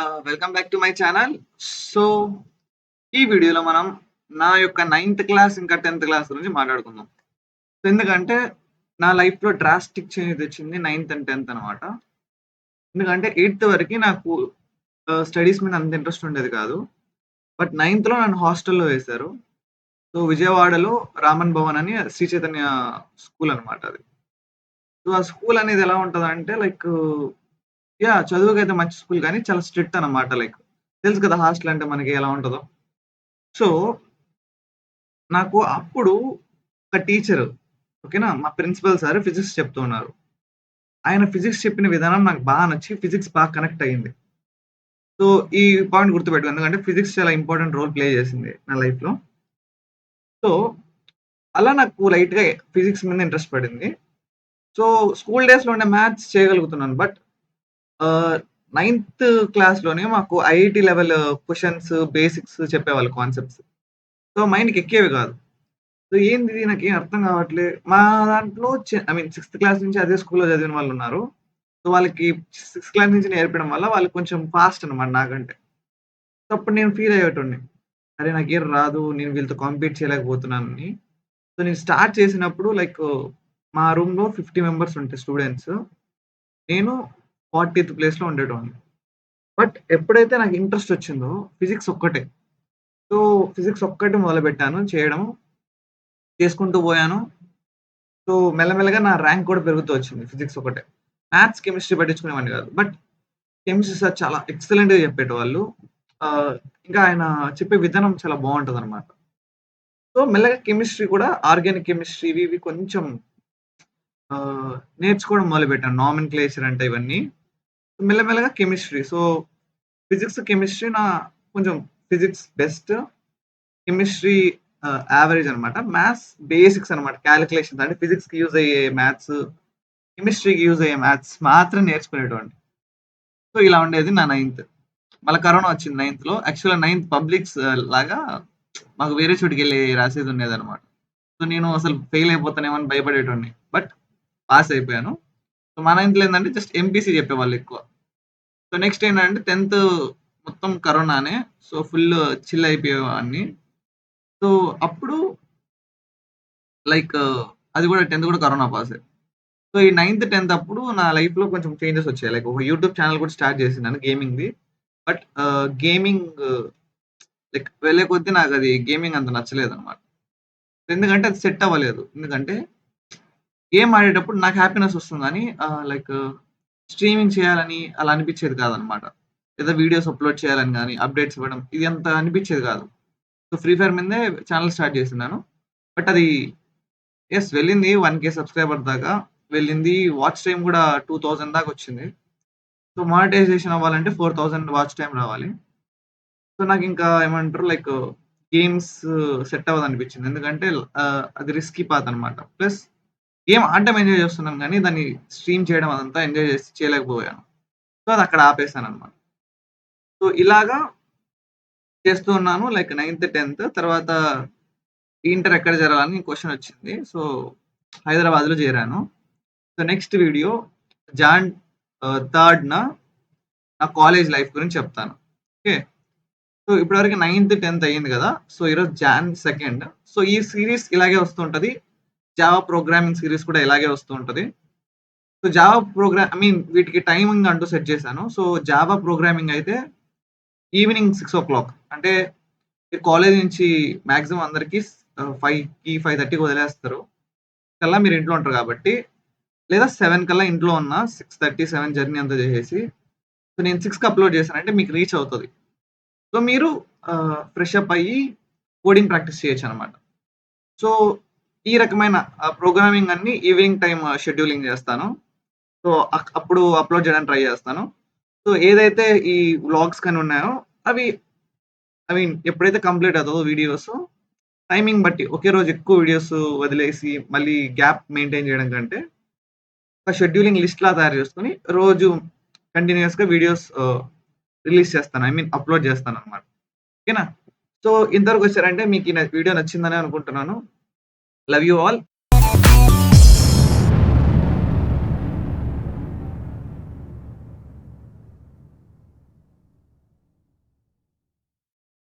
Welcome back to my channel. So, ఈ వీడియోలో మనం నా యొక్క 9థ్ క్లాస్ ఇంకా 10థ్ క్లాస్ గురించి మాట్లాడుకుందాం. ఎందుకంటే నా లైఫ్‌లో డ్రాస్టిక్ చేంజ్ తెచ్చింది 9థ్ అండ్ 10థ్ అనమాట. ఎందుకంటే 8థ్ వరకి నాకు స్టడీస్ మీద అంత ఇంట్రెస్ట్ ఉండేది కాదు. బట్ 9థ్‌లో నన్ను హాస్టల్‌లో వేశారు. సో, విజయవాడలో రామన్ భవన్ అని శ్రీ చైతన్య స్కూల్ అనమాట అది. సో, ఆ స్కూల్ అనేది ఎలా ఉంటదంటే చదువుకైతే మంచి స్కూల్ గానీ చాలా స్ట్రిక్ట్ అనమాట. తెలుసు కదా! హాస్టల్ అంటే మనకి ఎలా ఉంటదో. సో, నాకు అప్పుడు ఒక టీచరు ఓకేనా. మా ప్రిన్సిపల్ సార్ ఫిజిక్స్ చెప్తూ ఉన్నారు. ఆయన ఫిజిక్స్ చెప్పిన విధానం నాకు నచ్చి ఫిజిక్స్ కనెక్ట్ అయింది. సో, ఈ పాయింట్ గుర్తుపెట్టుకో. ఎందుకంటే ఫిజిక్స్ చాలా ఇంపార్టెంట్ రోల్ ప్లే చేసింది నా లైఫ్‌లో. సో, అలా నాకు లైట్‌గా ఫిజిక్స్ మీద ఇంట్రెస్ట్ పడింది. సో, స్కూల్ డేస్‌లోనే మ్యాథ్స్ చేయగలుగుతున్నాను. బట్ ఆహ్, నైన్త్ క్లాస్‌లోనే మాకు ఐఐటీ లెవెల్ క్వెషన్స్, బేసిక్స్ చెప్పేవాళ్ళు కాన్సెప్ట్స్. సో, మైండ్‌కి ఎక్కేవి కాదు. సో, ఏందిది నాకేం అర్థం కావట్లే. మా దాంట్లో సిక్స్త్ క్లాస్ నుంచి అదే స్కూల్‌లో చదివిన వాళ్ళున్నారు. సో, వాళ్ళకి సిక్స్త్ క్లాస్ నుంచి నేర్పడం వల్ల వాళ్ళు కొంచెం ఫాస్ట్ అన్నమాట నాకంటే. సో, అప్పుడు నేను ఫీల్ అయ్యేటోడిని. అరే! నాకేం రాదు. నేను వీళ్ళతో కాంపీట్ చేయలేకపోతున్నానని. సో, నేను స్టార్ట్ చేసినప్పుడు మా రూమ్‌లో 50 మెంబర్స్ ఉంటే స్టూడెంట్స్. నేను 40థ్ ప్లేస్‌లో ఉండేటోడిని. బట్ ఎప్పుడైతే నాకు ఇంట్రెస్ట్ వచ్చిందో ఫిజిక్స్ ఒక్కటే. సో, ఫిజిక్స్ ఒక్కటి మొదలుపెట్టాను చేయడం. చేసుకుంటూ పోయాను. సో, మెల్లమెల్లగా నా ర్యాంక్ కూడా పెరుగుతూ వచ్చింది ఫిజిక్స్ ఒకటే. మ్యాథ్స్, కెమిస్ట్రీ పట్టించుకునేవాడిని కాదు. బట్ కెమిస్ట్రీ సార్ చాలా ఎక్సలెంట్‌గా చెప్పేటోళ్ళు. ఆహ్, ఇంకా ఆయన చెప్పే విధానం చాలా బావుంటదనమాట. సో, మెల్లగా కెమిస్ట్రీ కూడా ఆర్గానిక్ కెమిస్ట్రీ ఇవి ఇవి కొంచెం నేర్చుకోవడం మొదలుపెట్టాను. నామెన్‌క్లేచర్ అంటే ఇవన్నీ. మెల్లమెల్లగా కెమిస్ట్రీ. సో, ఫిజిక్స్, కెమిస్ట్రీ కొంచెం ఫిజిక్స్ బెస్ట్. కెమిస్ట్రీ యావరేజ్ అనమాట. మ్యాథ్స్ బేసిక్స్ అనమాట. కాలిక్యులేషన్స్ అంటే ఫిజిక్స్‌కి యూజ్ అయ్యే మ్యాథ్స్, కెమిస్ట్రీకి యూజ్ అయ్యే మ్యాథ్స్ మాత్రం నేర్చుకునేటోడిని. సో, ఇలా ఉండేది నా నైన్త్. మళ్ళా కరోనా వచ్చింది నైన్త్‌లో. యాక్చువల్‌గా నైన్త్ పబ్లిక్స్ లాగా మాకు వేరే చోటికెళ్ళి రాసేది ఉండేదనమాట. సో, నేను అసలు ఫెయిల్ అయిపోతానేమో అని భయపడేటోడిని. బట్ పాస్ అయిపోయాను. సో, మా నైన్త్‌లో ఏందంటే జస్ట్ ఎంపీసీ చెప్పేవాళ్ళు ఎక్కువ. సో, నెక్స్ట్ ఏంటంటే 10థ్ మొత్తం కరోనానే. సో, ఫుల్ చిల్ అయిపోయేవాడిని. సో, అప్పుడు లైక్ అది కూడా 10థ్ కూడా కరోనా పాసే. సో, ఈ నైన్త్, 10థ్ అప్పుడు నా లైఫ్‌లో కొంచెం చేంజెస్ వచ్చాయి. ఒక యూట్యూబ్ ఛానెల్ కూడా స్టార్ట్ చేసినాను గేమింగ్‌ది. బట్ గేమింగ్ వెళ్ళే కొద్దీ నాకది గేమింగ్ అంత నచ్చలేదన్నమాట. ఎందుకంటే అది సెట్ అవ్వలేదు. ఎందుకంటే గేమ్ ఆడేటప్పుడు నాకు హ్యాపీనెస్ వస్తుంది గానీ స్ట్రీమింగ్ చేయాలని అలా అనిపించేది కాదన్నమాట. ఏదో వీడియోస్ అప్‌లోడ్ చేయాలని గాని, అప్‌డేట్స్ ఇవ్వడం ఇది అంత అనిపించేది కాదు. సో, ఫ్రీ ఫైర్ మీదనే ఛానెల్ స్టార్ట్ చేసినాను. బట్ అది వెళ్ళింది 1,000 సబ్‌స్క్రైబర్ దాకా వెళ్ళింది. వాచ్ టైమ్ కూడా 2000 దాకొచ్చింది. సో, మానిటైజేషన్ అవ్వాలంటే 4000 వాచ్ టైమ్ రావాలి. సో, నాకింకా ఏమంటారు గేమ్స్ సెట్ అవ్వదనిపించింది. ఎందుకంటే అది రిస్కీ పాత్ అనమాట. ప్లస్ గేమ్ ఆడడం ఎంజాయ్ చేస్తున్నాను గానీ, దాన్ని స్ట్రీమ్ చేయడం అదంతా ఎంజాయ్ చేసి చేయలేకపోయాను. సో, అదక్కడ ఆపేసాననమాట. సో, ఇలాగా చేస్తూ ఉన్నాను. నైన్త్, 10థ్ తర్వాత ఇంటర్ ఎక్కడ చేరాలని క్వెషనొచ్చింది. సో, హైదరాబాద్‌లో చేరాను. సో, నెక్స్ట్ వీడియో జాన్ 3న నా కాలేజ్ లైఫ్ గురించి చెప్తాను. ఓకే. సో, ఇప్పటివరకు 9థ్, 10థ్ అయింది గదా! సో, ఈరోజు జాన్ 2. సో, ఈ సీరీస్ ఇలాగే వస్తూ ఉంటది. జావా ప్రోగ్రామింగ్ సీరీస్ కూడా ఇలాగే వస్తూ ఉంటది. సో, జావా వీటికి టైమింగ్ అంటూ సెట్ చేశాను. సో, జావా ప్రోగ్రామింగ్ అయితే ఈవినింగ్ 6:00 అంటే మీరు కాలేజ్ నుంచి మాక్సిమం అందరికి 5కి, 5:30కి వదిలేస్తారు. కల్లా మీరు ఇంట్లో ఉంటారు కాబట్టి లేదా 7 కల్లా ఇంట్లో ఉన్న 6:30, 7 జర్నీ అంతా చేసేసి సో, నేను 6కి అప్‌లోడ్ చేశానంటే మీకు రీచ్ అవుతది. సో, మీరు ఫ్రెష్ అప్ అయ్యి కోడింగ్ ప్రాక్టీస్ చేయొచ్చనమాట. సో, ఈ రకమైన ప్రోగ్రామింగ్ అన్నీ ఈవినింగ్ టైమ్ షెడ్యూలింగ్ చేస్తాను. సో, అప్పుడు అప్‌లోడ్ చేయడానికి ట్రై చేస్తాను. సో, ఏదైతే ఈ వ్లాగ్స్ కానీ ఉన్నాయో అవి ఎప్పుడైతే కంప్లీట్ అవుతదో వీడియోస్ టైమింగ్ బట్టి ఒకే రోజు ఎక్కువ వీడియోస్ వదిలేసి మళ్ళీ గ్యాప్ మెయింటైన్ చేయడం కంటే ఒక షెడ్యూలింగ్ లిస్ట్‌లా తయారు చేసుకొని రోజు కంటిన్యూయస్‌గా వీడియోస్ రిలీజ్ చేస్తాను. అప్‌లోడ్ చేస్తాననమాట. ఓకేనా? సో, ఇంతవరకు వచ్చారంటే మీకు ఈ వీడియో నచ్చిందనే అనుకుంటున్నాను. Love you all.